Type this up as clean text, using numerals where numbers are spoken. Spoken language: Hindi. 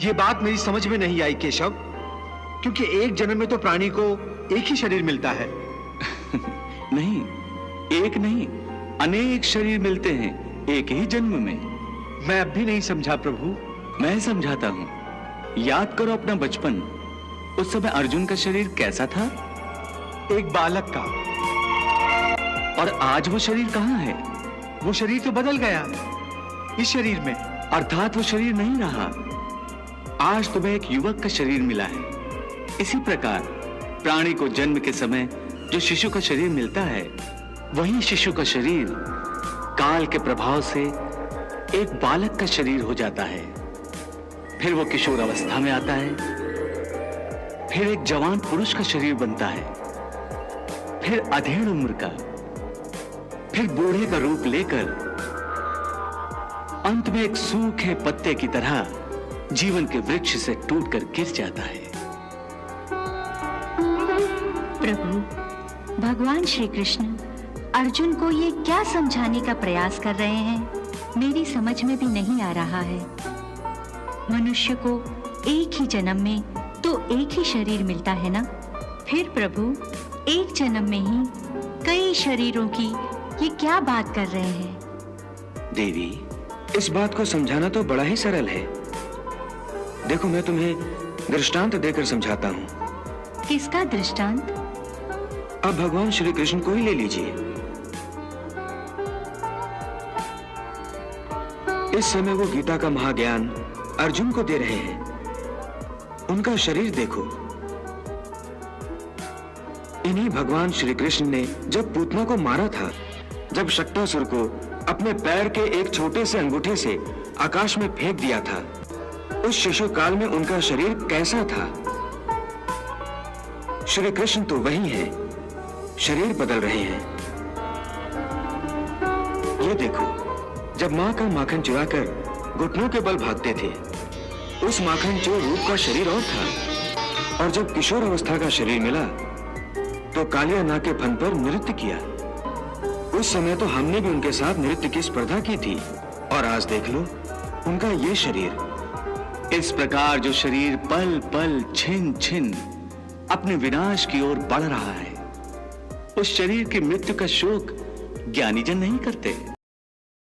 ये बात मेरी समझ में नहीं आई केशव, क्योंकि एक जन्म में तो प्राणी को एक ही शरीर मिलता है। नहीं, एक नहीं, अनेक शरीर मिलते हैं एक ही जन्म में। मैं अब भी नहीं समझा प्रभु। मैं समझाता हूं। याद करो अपना बचपन। उस समय अर्जुन का शरीर कैसा था? एक बालक का। और आज वो शरीर कहां है? वो शरीर तो बदल गया इस शरीर में। अर्थात वो शरीर नहीं रहा। आज तुम्हें एक युवक का शरीर मिला है। इसी प्रकार प्राणी को जन्म के समय जो शिशु का शरीर मिलता है, वही शिशु का शरीर काल के प्रभाव से एक बालक का शरीर हो जाता है। फिर वो किशोर अवस्था में आता है, फिर एक जवान पुरुष का शरीर बनता है, फिर अधेड़ उम्र का, फिर बूढ़े का रूप लेकर अंत में एक सूखे पत्ते की तरह जीवन के वृक्ष से टूटकर गिर जाता है। प्रभु, भगवान श्री कृष्ण अर्जुन को ये क्या समझाने का प्रयास कर रहे हैं, मेरी समझ में भी नहीं आ रहा है। मनुष्य को एक ही जन्म में तो एक ही शरीर मिलता है ना? फिर प्रभु, एक जन्म में ही कई शरीरों की ये क्या बात कर रहे हैं? देवी, इस बात को समझाना तो बड़ा ही सरल है। देखो, मैं तुम्हें दृष्टांत देकर समझाता हूँ। किसका दृष्टांत? अब भगवान श्री कृष्ण को ही ले लीजिए। इस समय वो गीता का महाज्ञान अर्जुन को दे रहे हैं। उनका शरीर देखो। इन्हीं भगवान श्री कृष्ण ने जब पूतना को मारा था, जब शक्तासुर को अपने पैर के एक छोटे से अंगूठे से आकाश में फेंक दिया था, उस शिशु काल में उनका शरीर कैसा था? श्री कृष्ण तो वही है, शरीर बदल रहे हैं। ये देखो, जब मां का माखन चुराकर घुटनों के बल भागते थे, उस माखन चोर रूप का शरीर और था, और जब किशोर अवस्था का शरीर मिला तो कालिया नाग के फन पर नृत्य किया। उस समय तो हमने भी उनके साथ नृत्य की स्पर्धा की थी, और आज देख लो उनका ये शरीर। इस प्रकार जो शरीर पल पल छिन छिन अपने विनाश की ओर बढ़ रहा है, उस शरीर की मृत्यु का शोक ज्ञानीजन नहीं करते।